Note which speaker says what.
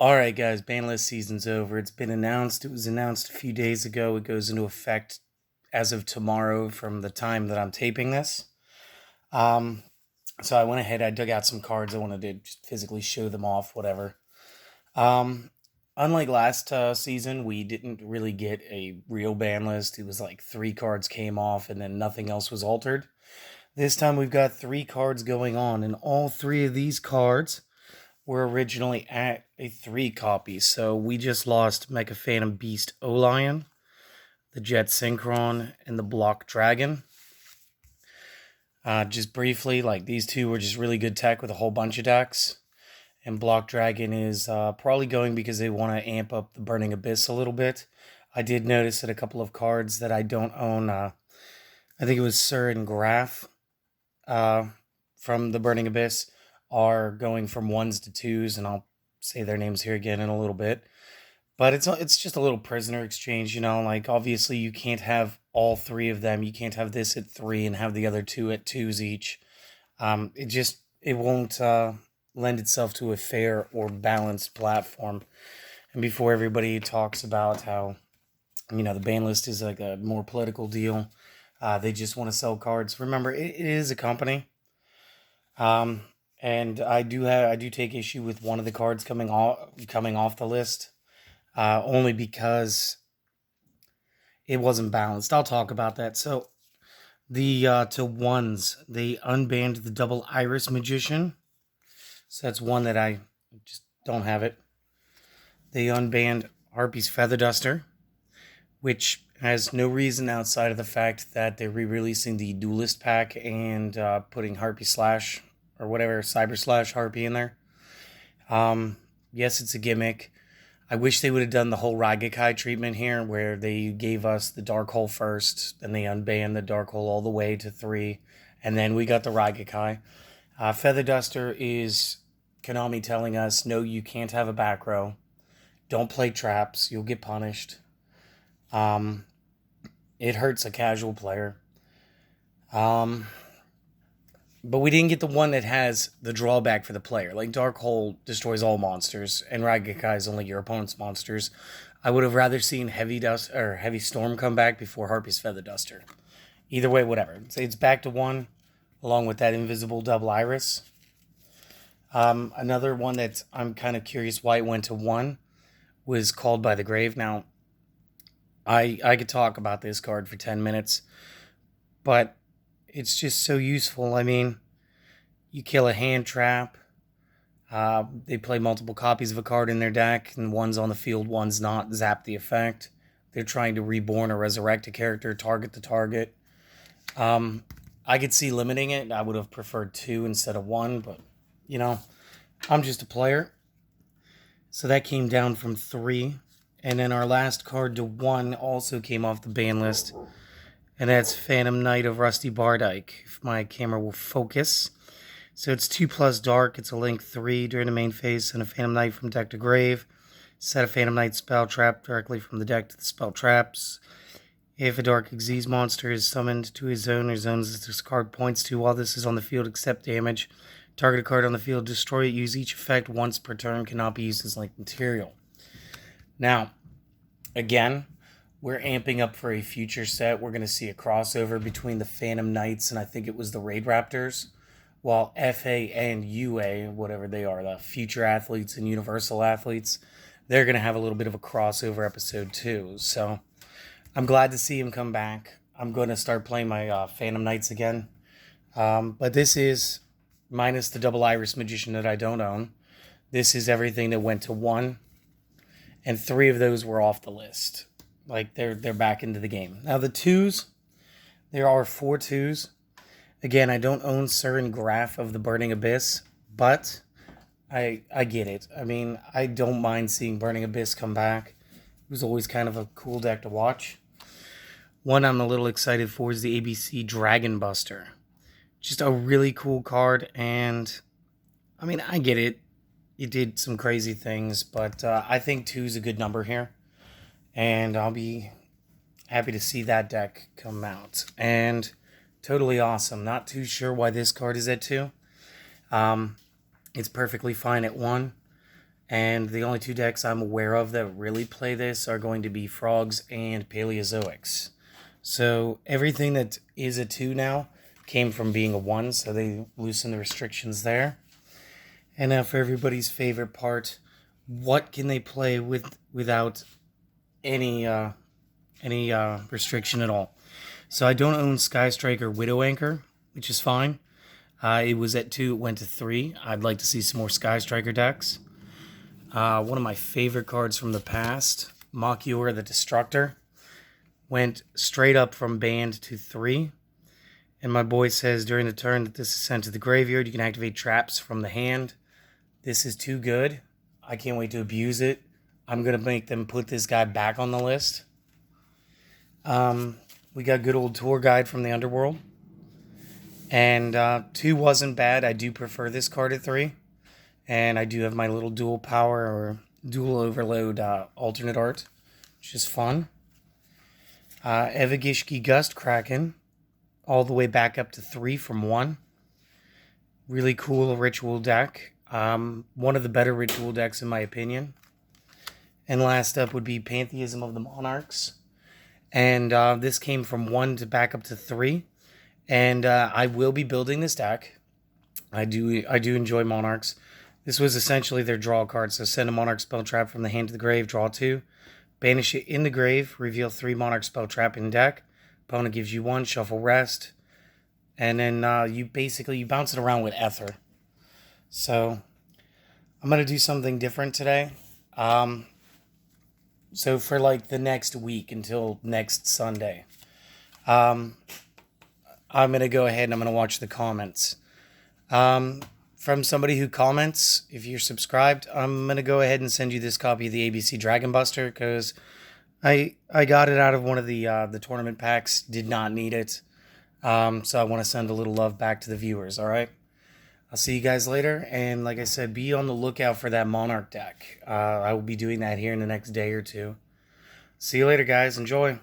Speaker 1: Alright, guys, Banlist season's over. It's been announced. It was announced a few days ago. It goes into effect as of tomorrow from the time that I'm taping this. Um, so I went ahead, I dug out some cards. I wanted to just physically show them off, whatever. Um, Unlike last season, we didn't really get a real ban list. It was like 3 cards came off and then nothing else was altered. This time we've got 3 cards going on, and all 3 of these cards were originally at a 3 copy. So we just lost Mecha Phantom Beast O-Lion, the Jet Synchron, and the Block Dragon. Just briefly, like these 2 were just really good tech with a whole bunch of decks. And Block Dragon is probably going because they want to amp up the Burning Abyss a little bit. I did notice that a couple of cards that I don't own, I think it was Sir and Graf from the Burning Abyss, are going from 1s to 2s, and I'll say their names here again in a little bit. But it's just a little prisoner exchange, like obviously you can't have all 3 of them. You can't have this at 3 and have the other 2 at 2s each. It won't lend itself to a fair or balanced platform. And before everybody talks about how, the ban list is like a more political deal, they just want to sell cards. Remember, it is a company. And I do take issue with one of the cards coming off the list, only because it wasn't balanced. I'll talk about that. So the to 1s, they unbanned the Double Iris Magician. So that's one that I just don't have it. They unbanned Harpy's Feather Duster, which has no reason outside of the fact that they're re-releasing the Duelist pack and putting Harpy Slash or whatever, Cyber Slash Harpy in there. Yes, it's a gimmick. I wish they would have done the whole Ragakai treatment here, where they gave us the Dark Hole first, then they unbanned the Dark Hole all the way to 3, and then we got the Ragakai. Feather Duster is Konami telling us, no, you can't have a back row. Don't play traps. You'll get punished. It hurts a casual player. But we didn't get the one that has the drawback for the player. Like Dark Hole destroys all monsters, and Ragakai is only your opponent's monsters. I would have rather seen Heavy Storm come back before Harpy's Feather Duster. Either way, whatever. So it's back to 1, along with that invisible Double Iris. Another one that I'm kind of curious why it went to 1 was Called by the Grave. Now, I could talk about this card for 10 minutes, but it's just so useful. I mean, you kill a hand trap. They play multiple copies of a card in their deck, and one's on the field, one's not. Zap the effect. They're trying to reborn or resurrect a character, target the target. I could see limiting it. I would have preferred 2 instead of 1, but, I'm just a player. So that came down from 3. And then our last card to 1 also came off the ban list. And that's Phantom Knight of Rusty Bardik, if my camera will focus. So it's 2+ dark, it's a link 3 during the main phase, and a Phantom Knight from deck to grave. Set a Phantom Knight spell trap directly from the deck to the spell traps. If a Dark Xyz monster is summoned to his zone or zones that this card points to while this is on the field, accept damage. Target a card on the field, destroy it, use each effect once per turn, cannot be used as link material. Now, again, we're amping up for a future set. We're going to see a crossover between the Phantom Knights and I think it was the Raid Raptors, while FA and UA, whatever they are, the Future Athletes and Universal Athletes, they're going to have a little bit of a crossover episode too. So I'm glad to see him come back. I'm going to start playing my Phantom Knights again. But this is, minus the Double Iris Magician that I don't own, this is everything that went to 1. And 3 of those were off the list. Like, they're back into the game. Now, the 2s, there are 4 2s. Again, I don't own Sir and Graf of the Burning Abyss, but I get it. I mean, I don't mind seeing Burning Abyss come back. It was always kind of a cool deck to watch. One I'm a little excited for is the ABC Dragon Buster. Just a really cool card, and I mean, I get it. It did some crazy things, but I think 2 is a good number here. And I'll be happy to see that deck come out. And totally awesome. Not too sure why this card is at 2. It's perfectly fine at 1. And the only two decks I'm aware of that really play this are going to be Frogs and Paleozoics. So everything that is a 2 now came from being a 1, so they loosened the restrictions there. And now for everybody's favorite part, what can they play without any restriction at all? So I don't own Sky Strike or Widow Anchor, which is fine. It was at 2, it went to 3. I'd like to see some more Sky Striker decks. One of my favorite cards from the past, Machior the Destructor, went straight up from banned to 3. And my boy says during the turn that this is sent to the graveyard, you can activate traps from the hand. This is too good. I can't wait to abuse it. I'm going to make them put this guy back on the list. We got good old Tour Guide from the Underworld. And 2 wasn't bad. I do prefer this card at 3. And I do have my little dual power or dual overload alternate art, which is fun. Evagishki Gust Kraken, all the way back up to 3 from 1. Really cool ritual deck. One of the better ritual decks in my opinion. And last up would be Pantheism of the Monarchs. And this came from 1 to back up to 3. And I will be building this deck. I do enjoy Monarchs. This was essentially their draw card. So send a Monarch spell trap from the hand to the grave, draw 2. Banish it in the grave, reveal 3 Monarch spell trap in deck. Opponent gives you 1, shuffle rest. And then you bounce it around with Ether. So I'm going to do something different today. So for like the next week until next Sunday, I'm going to go ahead and I'm going to watch the comments. From somebody who comments, if you're subscribed, I'm going to go ahead and send you this copy of the ABC Dragon Buster because I got it out of one of the tournament packs, did not need it. So I want to send a little love back to the viewers, all right? I'll see you guys later, and like I said, be on the lookout for that Monarch deck. I will be doing that here in the next day or two. See you later, guys. Enjoy.